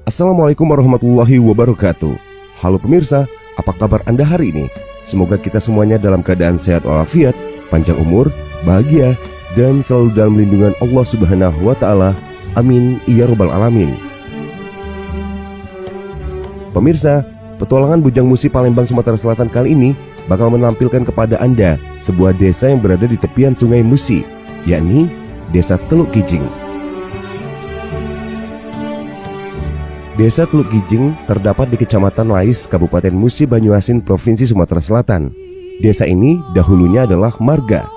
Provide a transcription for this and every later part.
Assalamualaikum warahmatullahi wabarakatuh. Halo pemirsa, apa kabar Anda hari ini? Semoga kita semuanya dalam keadaan sehat walafiat, panjang umur, bahagia, dan selalu dalam lindungan Allah Subhanahu wa Ta'ala. Amin ya Rabbal Alamin. Pemirsa, petualangan Bujang Musi Palembang, Sumatera Selatan kali ini bakal menampilkan kepada Anda sebuah desa yang berada di tepian Sungai Musi, yakni Desa Teluk Kijing. Desa Teluk Kijing terdapat di Kecamatan Lais, Kabupaten Musi Banyuasin, Provinsi Sumatera Selatan. Desa ini dahulunya adalah marga,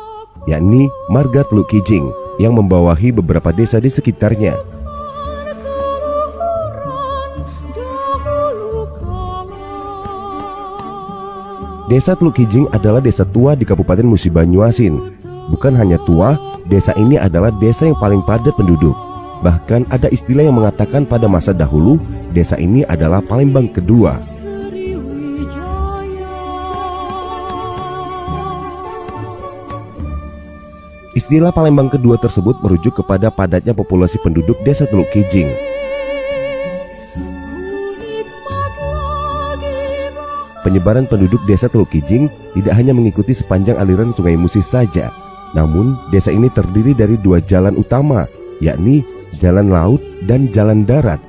yakni Marga Teluk Kijing, yang membawahi beberapa desa di sekitarnya. Desa Teluk Kijing adalah desa tua di Kabupaten Musi Banyuasin. Bukan hanya tua, desa ini adalah desa yang paling padat penduduk. Bahkan ada istilah yang mengatakan pada masa dahulu, desa ini adalah Palembang kedua. Istilah Palembang kedua tersebut merujuk kepada padatnya populasi penduduk desa Teluk Kijing. Penyebaran penduduk desa Teluk Kijing tidak hanya mengikuti sepanjang aliran Sungai Musi saja, namun desa ini terdiri dari dua jalan utama, yakni jalan laut dan jalan darat.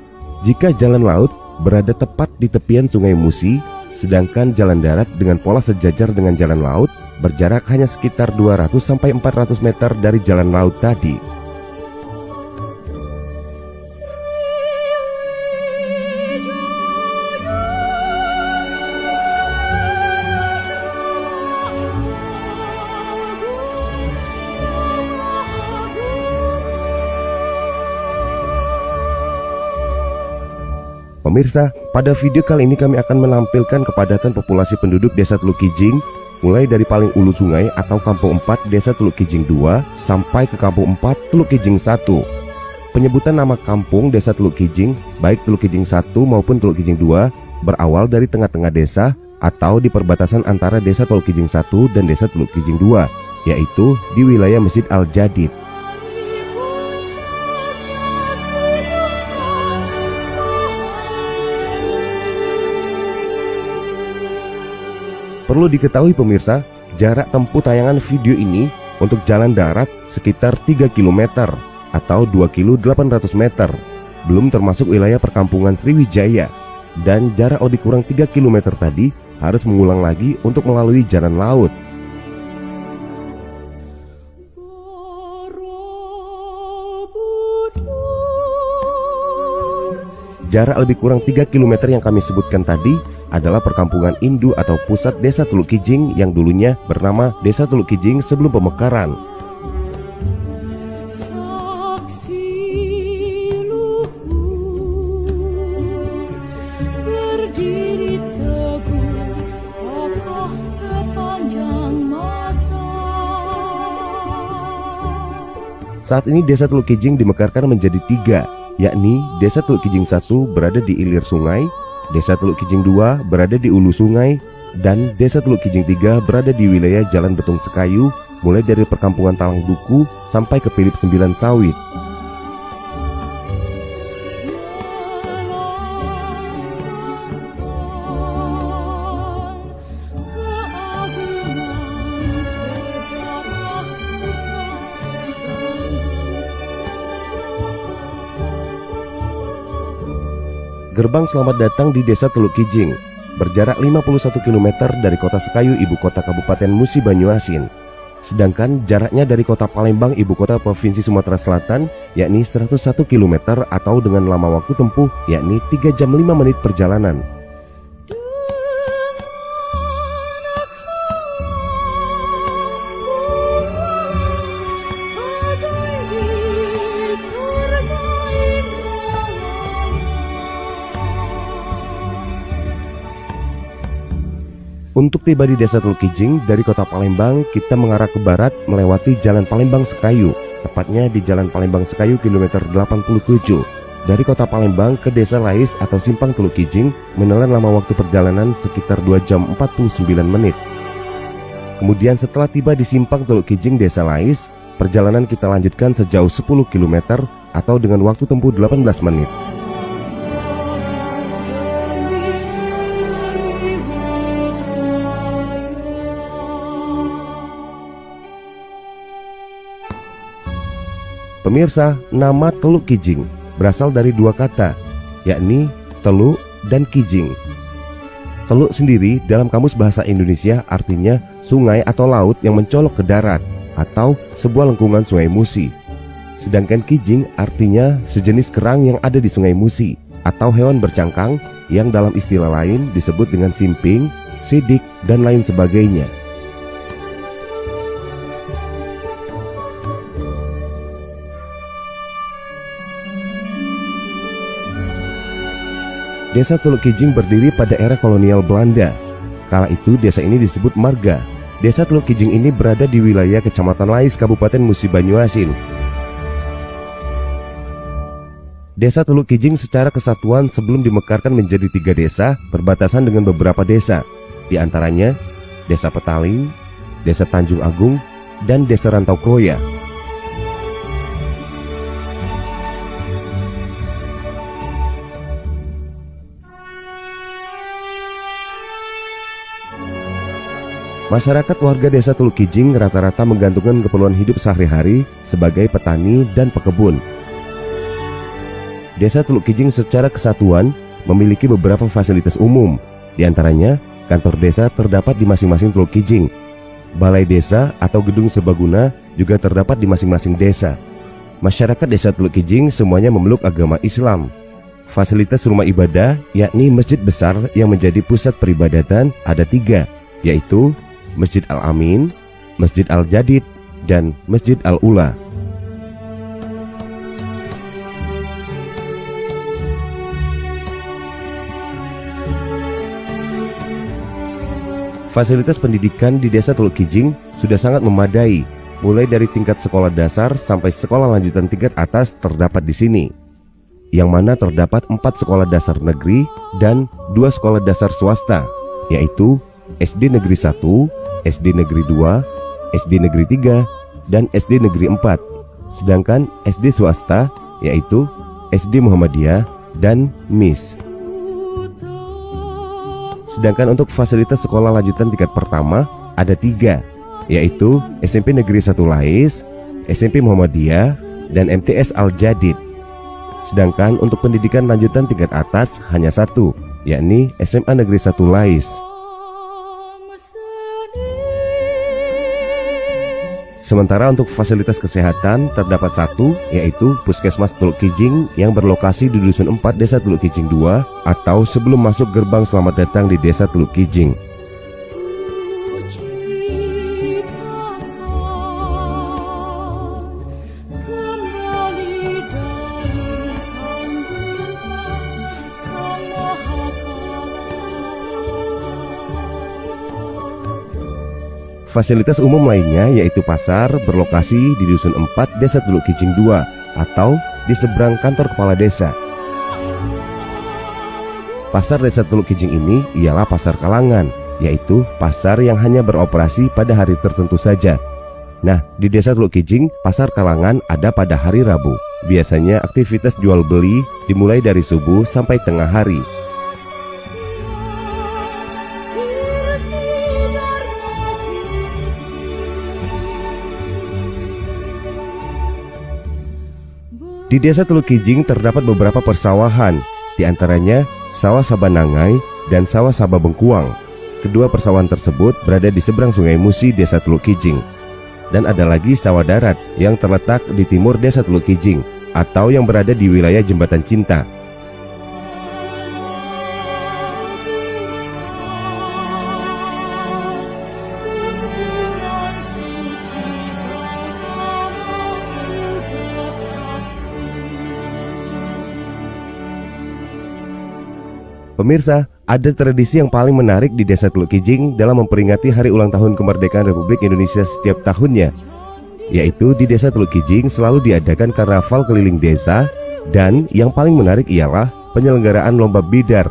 Jika jalan laut berada tepat di tepian Sungai Musi, sedangkan jalan darat dengan pola sejajar dengan jalan laut berjarak hanya sekitar 200-400 meter dari jalan laut tadi. Pemirsa, pada video kali ini kami akan menampilkan kepadatan populasi penduduk desa Teluk Kijing, mulai dari paling ulu sungai atau Kampung 4 desa Teluk Kijing 2 sampai ke Kampung 4 Teluk Kijing 1. Penyebutan nama kampung desa Teluk Kijing, baik Teluk Kijing 1 maupun Teluk Kijing 2, berawal dari tengah-tengah desa atau di perbatasan antara desa Teluk Kijing 1 dan desa Teluk Kijing 2, yaitu di wilayah Masjid Al-Jadid. Perlu diketahui pemirsa, jarak tempuh tayangan video ini untuk jalan darat sekitar 3 km atau 2 km 800 meter, belum termasuk wilayah perkampungan Sriwijaya, dan jarak lebih kurang 3 km tadi harus mengulang lagi untuk melalui jalan laut. Jarak lebih kurang 3 km yang kami sebutkan tadi adalah perkampungan Indu atau pusat desa Teluk Kijing yang dulunya bernama Desa Teluk Kijing sebelum pemekaran. Saat ini desa Teluk Kijing dimekarkan menjadi 3, yakni Desa Teluk Kijing 1 berada di ilir sungai, Desa Teluk Kijing 2 berada di ulu sungai, dan Desa Teluk Kijing 3 berada di wilayah Jalan Betung Sekayu, mulai dari perkampungan Talang Duku sampai ke Philip 9 Sawit. Gerbang selamat datang di Desa Teluk Kijing, berjarak 51 km dari kota Sekayu, ibu kota Kabupaten Musi Banyuasin. Sedangkan jaraknya dari kota Palembang, ibu kota Provinsi Sumatera Selatan, yakni 101 km atau dengan lama waktu tempuh, yakni 3 jam 5 menit perjalanan. Untuk tiba di Desa Teluk Kijing dari kota Palembang, kita mengarah ke barat melewati Jalan Palembang Sekayu, tepatnya di Jalan Palembang Sekayu kilometer 87. Dari kota Palembang ke Desa Lais atau Simpang Teluk Kijing menelan lama waktu perjalanan sekitar 2 jam 49 menit. Kemudian setelah tiba di Simpang Teluk Kijing Desa Lais, perjalanan kita lanjutkan sejauh 10 km atau dengan waktu tempuh 18 menit. Pemirsa, nama Teluk Kijing berasal dari dua kata, yakni teluk dan kijing. Teluk sendiri dalam Kamus Bahasa Indonesia artinya sungai atau laut yang mencolok ke darat atau sebuah lengkungan Sungai Musi. Sedangkan kijing artinya sejenis kerang yang ada di Sungai Musi atau hewan bercangkang yang dalam istilah lain disebut dengan simping, sidik, dan lain sebagainya. Desa Teluk Kijing berdiri pada era kolonial Belanda. Kala itu desa ini disebut marga. Desa Teluk Kijing ini berada di wilayah Kecamatan Lais, Kabupaten Musi Banyuasin. Desa Teluk Kijing secara kesatuan sebelum dimekarkan menjadi 3 desa berbatasan dengan beberapa desa, di antaranya Desa Petaling, Desa Tanjung Agung, dan Desa Rantau Kroya. Masyarakat warga desa Teluk Kijing rata-rata menggantungkan keperluan hidup sehari-hari sebagai petani dan pekebun. Desa Teluk Kijing secara kesatuan memiliki beberapa fasilitas umum, di antaranya kantor desa terdapat di masing-masing Teluk Kijing. Balai desa atau gedung serbaguna juga terdapat di masing-masing desa. Masyarakat desa Teluk Kijing semuanya memeluk agama Islam. Fasilitas rumah ibadah, yakni masjid besar yang menjadi pusat peribadatan, ada 3, yaitu Masjid Al-Amin, Masjid Al-Jadid, dan Masjid Al-Ula. Fasilitas pendidikan di desa Teluk Kijing sudah sangat memadai, mulai dari tingkat sekolah dasar sampai sekolah lanjutan tingkat atas terdapat di sini, yang mana terdapat 4 sekolah dasar negeri dan 2 sekolah dasar swasta, yaitu SD Negeri 1, SD Negeri 2, SD Negeri 3, dan SD Negeri 4. Sedangkan SD swasta yaitu SD Muhammadiyah dan MIS. Sedangkan untuk fasilitas sekolah lanjutan tingkat pertama ada 3, yaitu SMP Negeri 1 Lais, SMP Muhammadiyah, dan MTS Al-Jadid. Sedangkan untuk pendidikan lanjutan tingkat atas hanya 1, yakni SMA Negeri 1 Lais. Sementara untuk fasilitas kesehatan terdapat 1, yaitu Puskesmas Teluk Kijing yang berlokasi di Dusun 4 Desa Teluk Kijing 2 atau sebelum masuk gerbang selamat datang di Desa Teluk Kijing. Fasilitas umum lainnya yaitu pasar berlokasi di Dusun 4 Desa Teluk Kijing 2 atau di seberang kantor kepala desa. Pasar Desa Teluk Kijing ini ialah pasar kalangan, yaitu pasar yang hanya beroperasi pada hari tertentu saja. Nah, di Desa Teluk Kijing, pasar kalangan ada pada hari Rabu. Biasanya aktivitas jual beli dimulai dari subuh sampai tengah hari. Di Desa Teluk Kijing terdapat beberapa persawahan, di antaranya Sawah Sabanangai dan Sawah Sabah Bengkuang. Kedua persawahan tersebut berada di seberang Sungai Musi, Desa Teluk Kijing. Dan ada lagi sawah darat yang terletak di timur Desa Teluk Kijing atau yang berada di wilayah Jembatan Cinta. Pemirsa, ada tradisi yang paling menarik di Desa Teluk Kijing dalam memperingati hari ulang tahun kemerdekaan Republik Indonesia setiap tahunnya, yaitu di Desa Teluk Kijing selalu diadakan karnaval keliling desa, dan yang paling menarik ialah penyelenggaraan lomba bidar.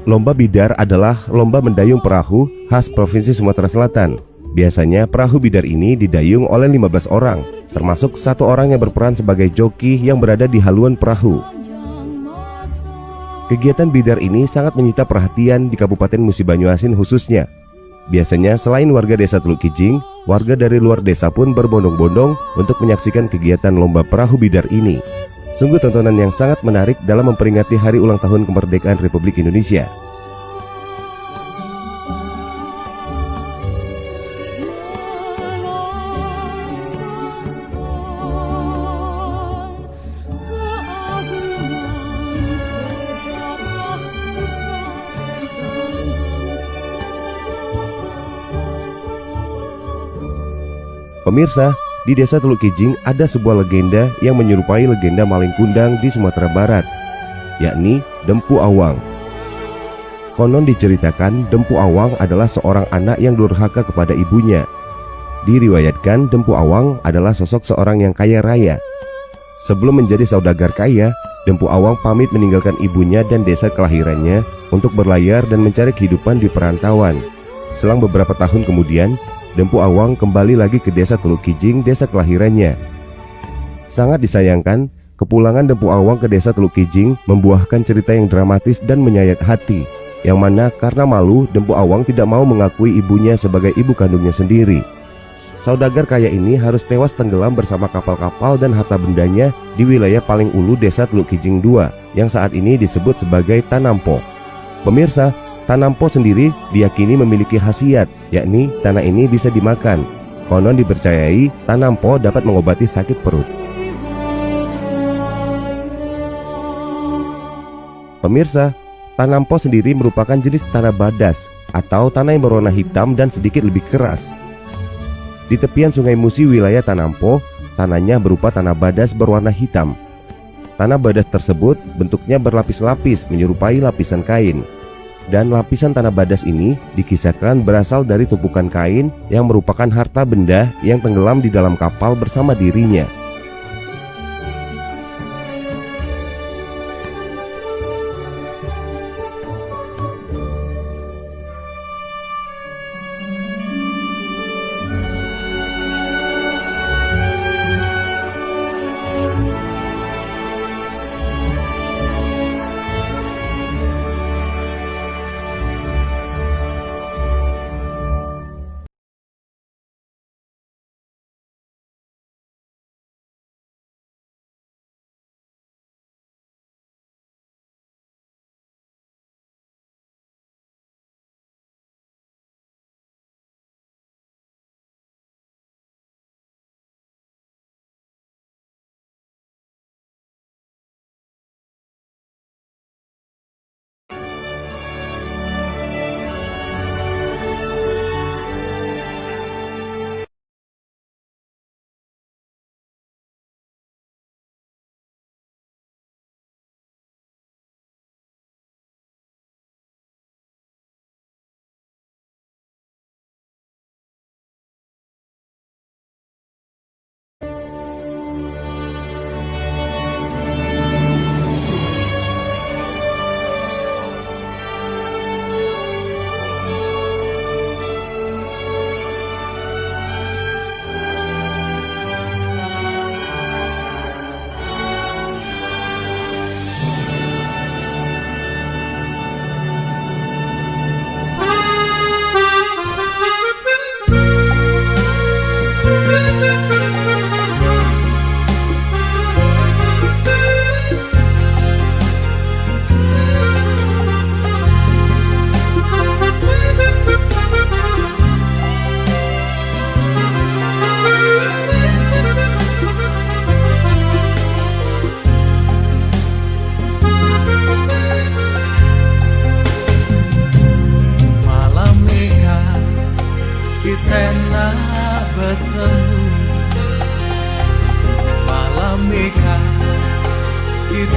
Lomba bidar adalah lomba mendayung perahu khas Provinsi Sumatera Selatan. Biasanya perahu bidar ini didayung oleh 15 orang, termasuk 1 orang yang berperan sebagai joki yang berada di haluan perahu. Kegiatan bidar ini sangat menyita perhatian di Kabupaten Musi Banyuasin khususnya. Biasanya selain warga desa Teluk Kijing, warga dari luar desa pun berbondong-bondong untuk menyaksikan kegiatan lomba perahu bidar ini. Sungguh tontonan yang sangat menarik dalam memperingati hari ulang tahun kemerdekaan Republik Indonesia. Pemirsa, di desa Teluk Kijing ada sebuah legenda yang menyerupai legenda maling kundang di Sumatera Barat, yakni Dempu Awang. Konon diceritakan Dempu Awang adalah seorang anak yang durhaka kepada ibunya. Diriwayatkan Dempu Awang adalah sosok seorang yang kaya raya. Sebelum menjadi saudagar kaya, Dempu Awang pamit meninggalkan ibunya dan desa kelahirannya untuk berlayar dan mencari kehidupan di perantauan. Selang beberapa tahun kemudian, Dempu Awang kembali lagi ke desa Teluk Kijing, desa kelahirannya. Sangat disayangkan, kepulangan Dempu Awang ke desa Teluk Kijing membuahkan cerita yang dramatis dan menyayat hati, yang mana karena malu, Dempu Awang tidak mau mengakui ibunya sebagai ibu kandungnya sendiri. Saudagar kaya ini harus tewas tenggelam bersama kapal-kapal dan harta bendanya di wilayah paling ulu desa Teluk Kijing 2, yang saat ini disebut sebagai Tanampo. Pemirsa, Tanampo sendiri diyakini memiliki khasiat, yakni tanah ini bisa dimakan. Konon dipercayai Tanampo dapat mengobati sakit perut. Pemirsa, Tanampo sendiri merupakan jenis tanah badas atau tanah yang berwarna hitam dan sedikit lebih keras. Di tepian Sungai Musi wilayah Tanampo, tanahnya berupa tanah badas berwarna hitam. Tanah badas tersebut bentuknya berlapis-lapis menyerupai lapisan kain. Dan lapisan tanah badas ini dikisahkan berasal dari tumpukan kain yang merupakan harta benda yang tenggelam di dalam kapal bersama dirinya.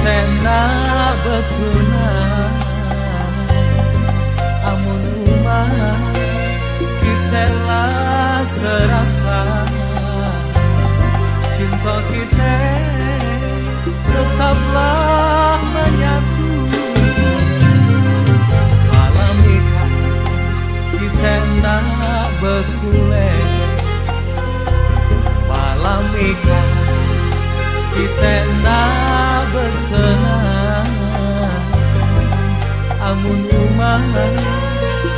Tena betuna amun umah kita lah serasa cinta kita tetaplah menyatu malam ikan kita nak berkulit malam ikan kita nak bersenang amun umah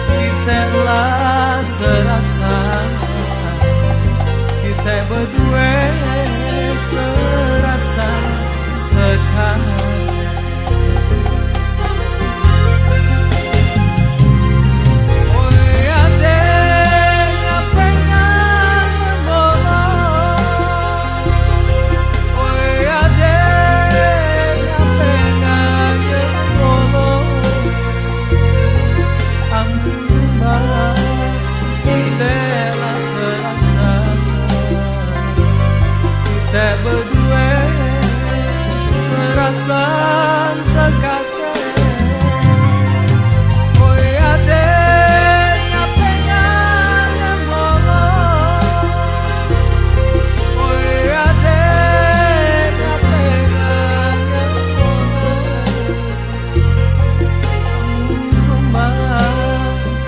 kita lah kita berdua serasa sekali. Berdua serasa sekate, oi ade ngapenya yang ngolong, oi ade ngapenya yang ngolong, rumah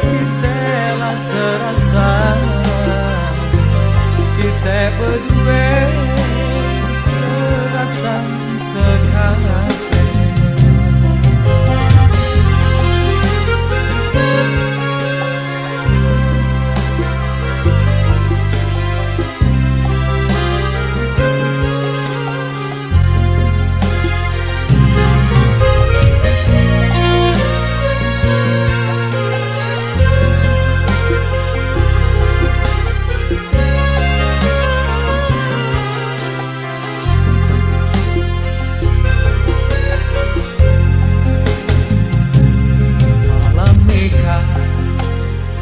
kita lah serasa kita berdua sekali.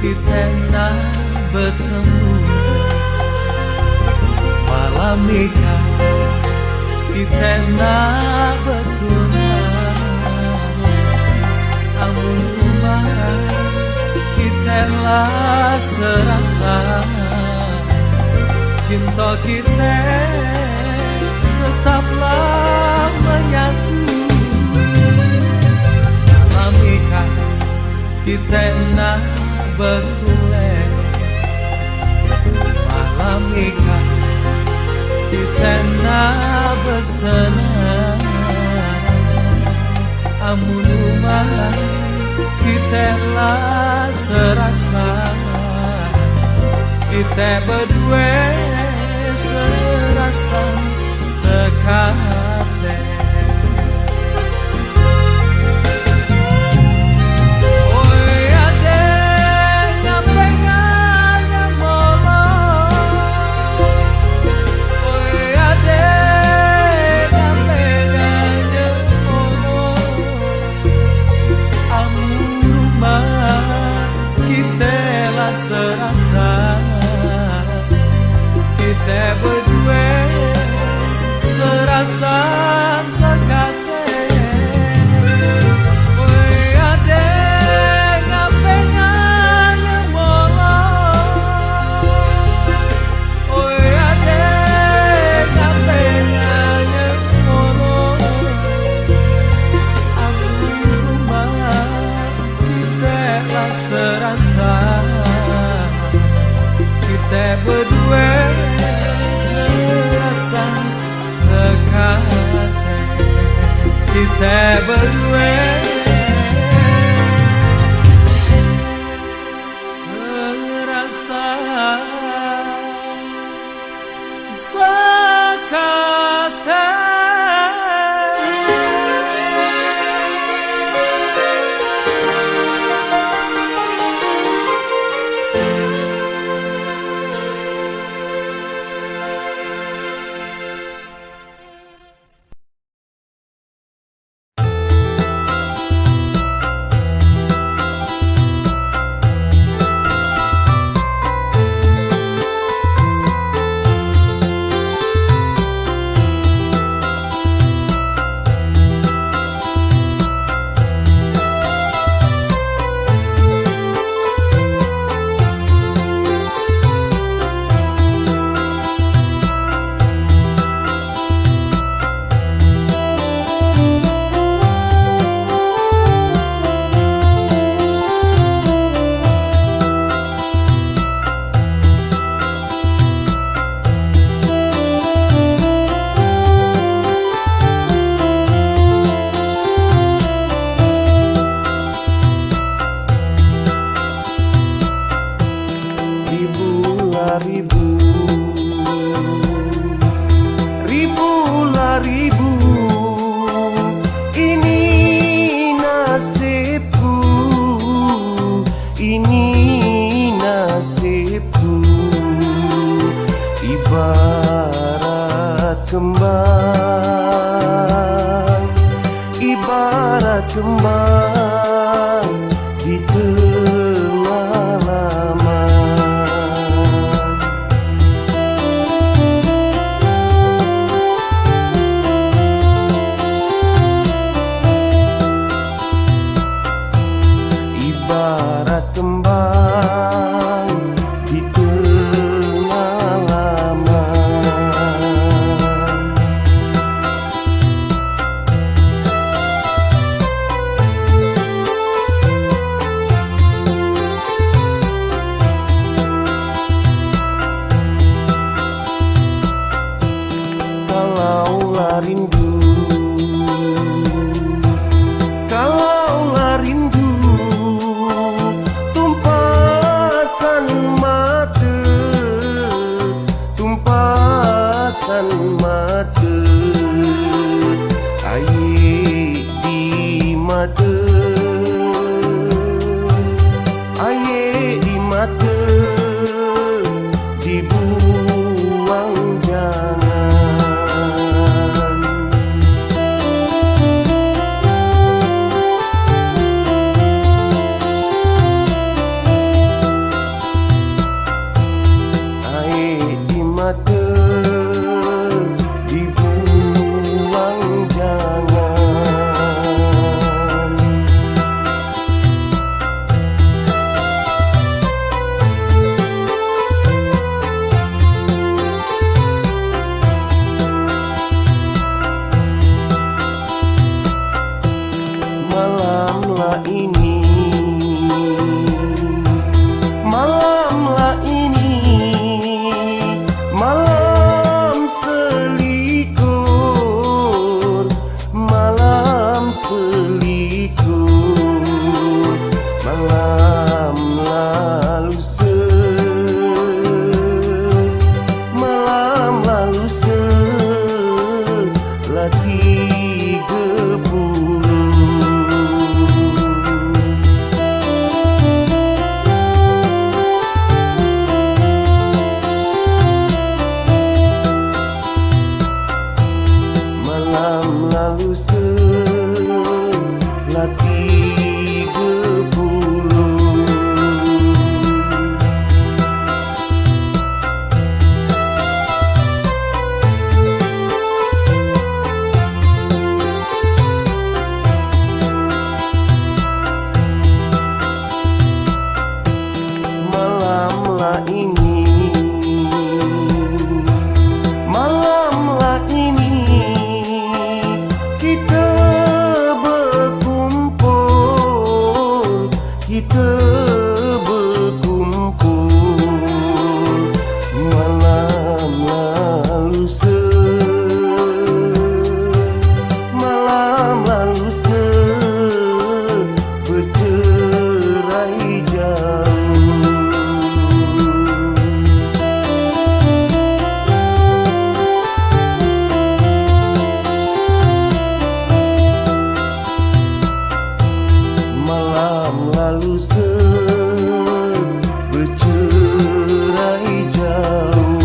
Kita nak bertemu malam mika, kita nak bertunang. Amun rumah kita lah serasa, cinta kita tetaplah menyatu. Malam mika, kita nak bergulai malam ikan, kita nak bersenang. Amun rumah kita lah serasa, kita berdua serasa sekate. Serasa kita berdua serasa sekate, oi ade ngapenya yang molong, oi ade ngapenya yang molong. Aku rumah kita lah serasa, kita berdua serasa sekate, kita berdua serasa sekate. ibarat kembang di tengah laman. Ibarat kembang di tengah laman. Kalaulah rindu, kalaulah rindu, tumpasan mata, tumpasan mata, air di mata, air di mata, dibuang jangan. Air di mata, dibuang jangan. Malamlah ini, malamlah ini, malam selikur, malam selikur, malam lalu malam lalu setelah 30. Malam lalu setelah 30. Malamlah ini, malamlah ini, kita berkumpul, kita berkumpul. Malam lalu malam lalu bercerai jauh. Malam lalu bercerai jauh.